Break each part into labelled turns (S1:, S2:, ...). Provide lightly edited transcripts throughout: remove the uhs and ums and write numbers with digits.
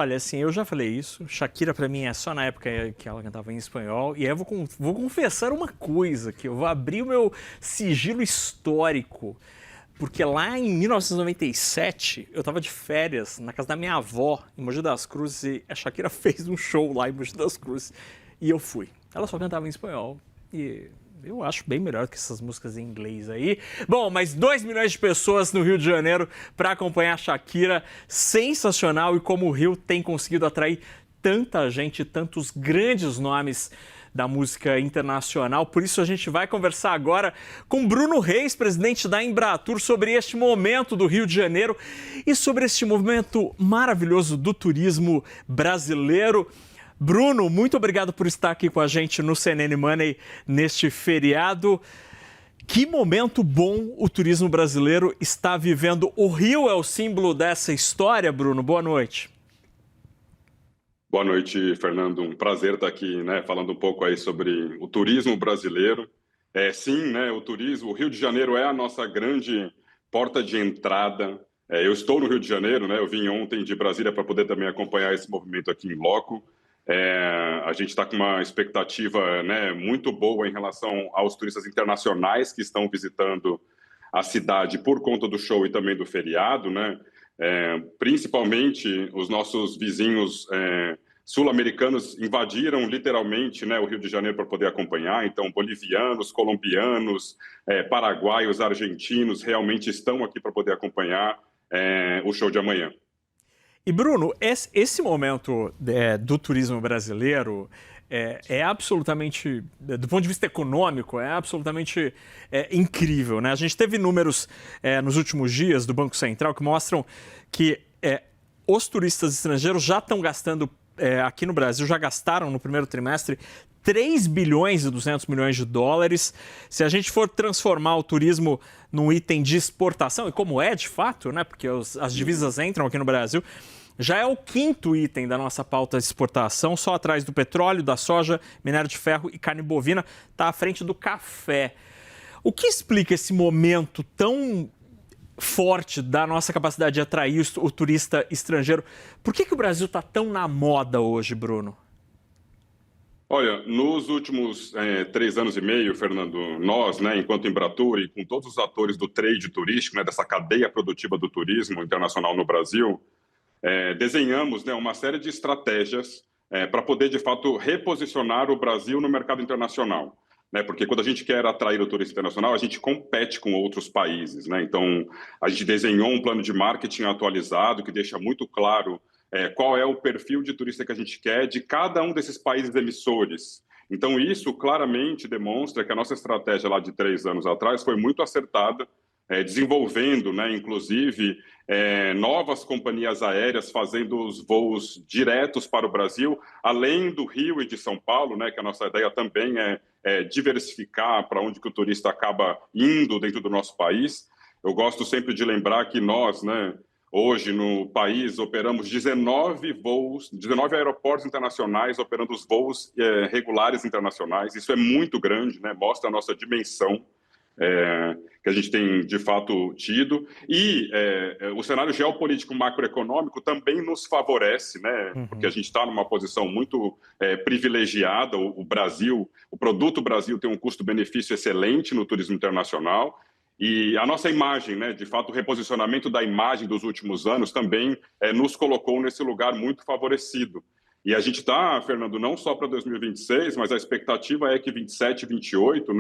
S1: Olha, assim, eu já falei isso. Shakira, pra mim, é só na época que ela cantava em espanhol. E aí eu vou confessar uma coisa, que eu vou abrir o meu sigilo histórico. Porque lá em 1997, eu tava de férias na casa da minha avó, em Mogi das Cruzes, e a Shakira fez um show lá em Mogi das Cruzes. E eu fui. Ela só cantava em espanhol. E eu acho bem melhor que essas músicas em inglês aí. Bom, mas 2 milhões de pessoas no Rio de Janeiro para acompanhar a Shakira. Sensacional, e como o Rio tem conseguido atrair tanta gente, tantos grandes nomes da música internacional. Por isso a gente vai conversar agora com Bruno Reis, presidente da Embratur, sobre este momento do Rio de Janeiro e sobre este movimento maravilhoso do turismo brasileiro. Bruno, muito obrigado por estar aqui com a gente no CNN Money neste feriado. Que momento bom o turismo brasileiro está vivendo. O Rio é o símbolo dessa história, Bruno. Boa noite.
S2: Boa noite, Fernando. Um prazer estar aqui, falando um pouco aí sobre o turismo brasileiro. Sim, o Rio de Janeiro é a nossa grande porta de entrada. Eu estou no Rio de Janeiro, eu vim ontem de Brasília para poder também acompanhar esse movimento aqui em loco. A gente está com uma expectativa muito boa em relação aos turistas internacionais que estão visitando a cidade por conta do show e também do feriado, principalmente os nossos vizinhos sul-americanos invadiram literalmente o Rio de Janeiro para poder acompanhar. Então, bolivianos, colombianos, paraguaios, argentinos realmente estão aqui para poder acompanhar o show de amanhã.
S1: E, Bruno, esse momento do turismo brasileiro é absolutamente, do ponto de vista econômico, é absolutamente incrível, né? A gente teve números nos últimos dias do Banco Central que mostram que os turistas estrangeiros já estão gastando, aqui no Brasil, já gastaram no primeiro trimestre 3 bilhões e 200 milhões de dólares. Se a gente for transformar o turismo num item de exportação, e como é de fato, né, porque as divisas entram aqui no Brasil, já é o 5º item da nossa pauta de exportação, só atrás do petróleo, da soja, minério de ferro e carne bovina, está à frente do café. O que explica esse momento tão forte da nossa capacidade de atrair o turista estrangeiro? Por que o Brasil está tão na moda hoje, Bruno?
S2: Olha, nos últimos 3 anos e meio, Fernando, nós, enquanto Embratur e com todos os atores do trade turístico, dessa cadeia produtiva do turismo internacional no Brasil, desenhamos uma série de estratégias para poder, de fato, reposicionar o Brasil no mercado internacional. Porque quando a gente quer atrair o turista internacional, a gente compete com outros países. Então, a gente desenhou um plano de marketing atualizado que deixa muito claro qual é o perfil de turista que a gente quer de cada um desses países emissores. Então, isso claramente demonstra que a nossa estratégia lá de 3 anos atrás foi muito acertada, desenvolvendo, inclusive, novas companhias aéreas fazendo os voos diretos para o Brasil, além do Rio e de São Paulo, que a nossa ideia também é diversificar para onde que o turista acaba indo dentro do nosso país. Eu gosto sempre de lembrar que nós, hoje no país, operamos 19 aeroportos internacionais operando os voos regulares internacionais. Isso é muito grande, mostra a nossa dimensão que a gente tem, de fato, tido. E o cenário geopolítico macroeconômico também nos favorece, porque a gente está numa posição muito privilegiada. O Brasil, o produto Brasil tem um custo-benefício excelente no turismo internacional. E a nossa imagem, de fato, o reposicionamento da imagem dos últimos anos também nos colocou nesse lugar muito favorecido. E a gente está, Fernando, não só para 2026, mas a expectativa é que 27, 28,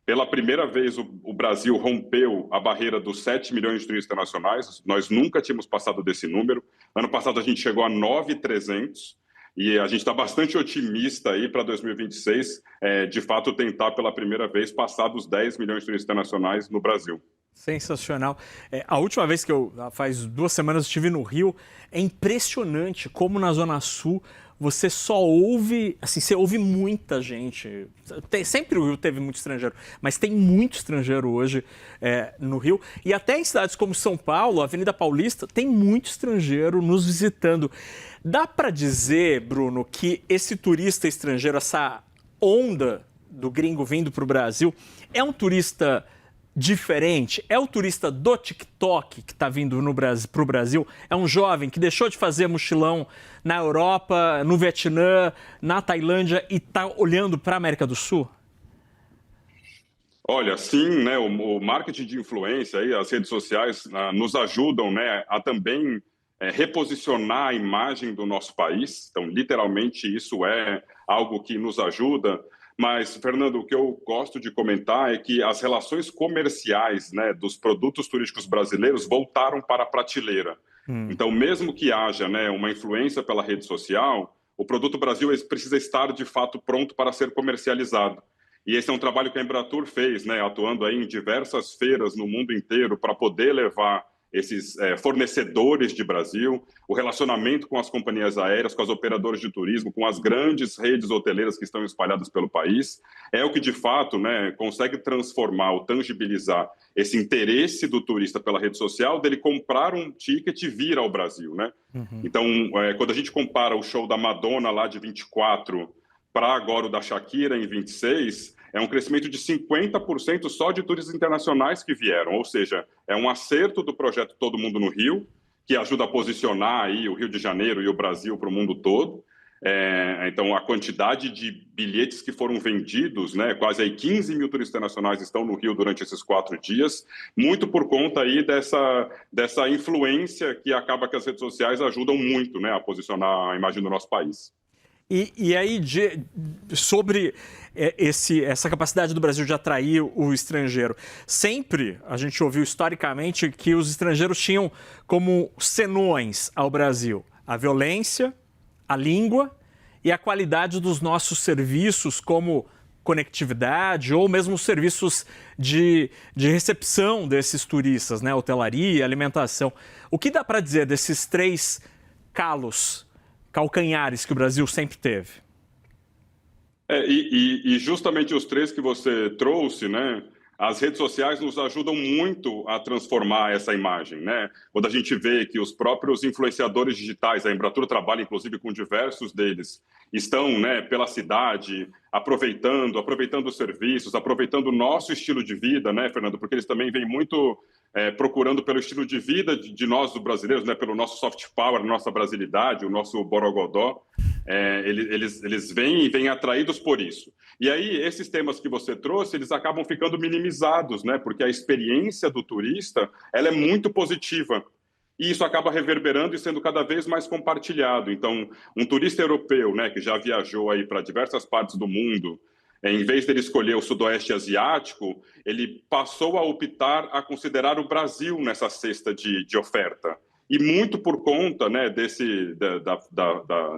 S2: pela primeira vez o Brasil rompeu a barreira dos 7 milhões de turistas internacionais. Nós nunca tínhamos passado desse número. Ano passado a gente chegou a 9.300. E a gente está bastante otimista aí para 2026, de fato, tentar pela primeira vez passar dos 10 milhões de turistas internacionais no Brasil.
S1: Sensacional. A última vez que faz 2 semanas, estive no Rio, é impressionante como na Zona Sul você só ouve, assim, você ouve muita gente. Sempre o Rio teve muito estrangeiro, mas tem muito estrangeiro hoje no Rio. E até em cidades como São Paulo, a Avenida Paulista, tem muito estrangeiro nos visitando. Dá para dizer, Bruno, que esse turista estrangeiro, essa onda do gringo vindo para o Brasil, é um turista diferente? É o turista do TikTok que está vindo para o Brasil? É um jovem que deixou de fazer mochilão na Europa, no Vietnã, na Tailândia e está olhando para a América do Sul?
S2: Olha, sim, né, o marketing de influência, aí, as redes sociais nos ajudam, né, a também reposicionar a imagem do nosso país. Então, literalmente, isso é algo que nos ajuda. Mas, Fernando, o que eu gosto de comentar é que as relações comerciais, né, dos produtos turísticos brasileiros voltaram para a prateleira. Então, mesmo que haja, né, uma influência pela rede social, o produto Brasil precisa estar, de fato, pronto para ser comercializado. E esse é um trabalho que a Embratur fez, né, atuando aí em diversas feiras no mundo inteiro para poder levar esses fornecedores de Brasil, o relacionamento com as companhias aéreas, com as operadoras de turismo, com as grandes redes hoteleiras que estão espalhadas pelo país, é o que de fato, né, consegue transformar ou tangibilizar esse interesse do turista pela rede social, dele comprar um ticket e vir ao Brasil, né? Então, quando a gente compara o show da Madonna lá de 24 para agora o da Shakira em 26, é um crescimento de 50% só de turistas internacionais que vieram, ou seja, é um acerto do projeto Todo Mundo no Rio, que ajuda a posicionar aí o Rio de Janeiro e o Brasil para o mundo todo. Então, a quantidade de bilhetes que foram vendidos, né, quase aí 15 mil turistas internacionais estão no Rio durante esses 4 dias, muito por conta aí dessa influência que acaba que as redes sociais ajudam muito, né, a posicionar a imagem do nosso país.
S1: E aí, sobre essa capacidade do Brasil de atrair o estrangeiro, sempre a gente ouviu historicamente que os estrangeiros tinham como senões ao Brasil a violência, a língua e a qualidade dos nossos serviços, como conectividade ou mesmo serviços de recepção desses turistas, né? Hotelaria, alimentação. O que dá para dizer desses 3 calcanhares que o Brasil sempre teve?
S2: E justamente os 3 que você trouxe, né? As redes sociais nos ajudam muito a transformar essa imagem, né? Quando a gente vê que os próprios influenciadores digitais, a Embratur trabalha inclusive com diversos deles, estão, né, pela cidade, aproveitando os serviços, aproveitando o nosso estilo de vida, né, Fernando? Porque eles também vêm muito procurando pelo estilo de vida de nós, os brasileiros, né, pelo nosso soft power, nossa brasilidade, o nosso borogodó. Eles vêm atraídos por isso. E aí, esses temas que você trouxe, eles acabam ficando minimizados, né? Porque a experiência do turista, ela é muito positiva. E isso acaba reverberando e sendo cada vez mais compartilhado. Então, um turista europeu, né, que já viajou aí para diversas partes do mundo, em vez dele escolher o Sudoeste Asiático, ele passou a optar a considerar o Brasil nessa cesta de oferta. E muito por conta, né,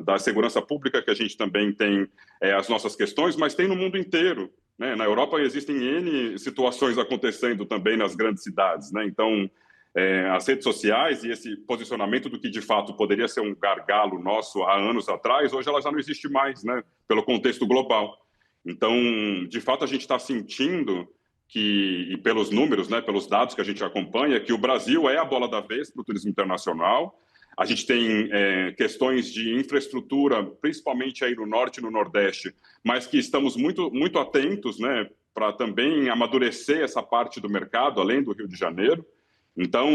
S2: da segurança pública, que a gente também tem as nossas questões, mas tem no mundo inteiro, né? Na Europa existem N situações acontecendo também nas grandes cidades, né? Então, as redes sociais e esse posicionamento do que de fato poderia ser um gargalo nosso há anos atrás, hoje ela já não existe mais, né? Pelo contexto global. Então, de fato, a gente está sentindo e pelos números, né, pelos dados que a gente acompanha, que o Brasil é a bola da vez para o turismo internacional. A gente tem questões de infraestrutura, principalmente aí no Norte e no Nordeste, mas que estamos muito, muito atentos, né, para também amadurecer essa parte do mercado, além do Rio de Janeiro. Então,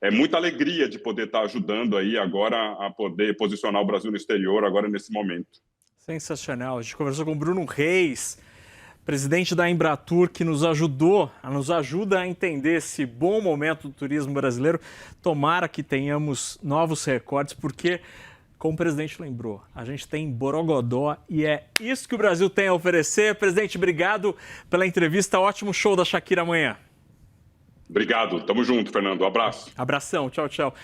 S2: é muita alegria de poder estar ajudando aí agora a poder posicionar o Brasil no exterior agora nesse momento.
S1: Sensacional. A gente conversou com o Bruno Reis, presidente da Embratur, que nos ajuda a entender esse bom momento do turismo brasileiro. Tomara que tenhamos novos recordes, porque, como o presidente lembrou, a gente tem borogodó e é isso que o Brasil tem a oferecer. Presidente, obrigado pela entrevista. Ótimo show da Shakira amanhã.
S2: Obrigado. Tamo junto, Fernando. Um abraço.
S1: Abração. Tchau, tchau.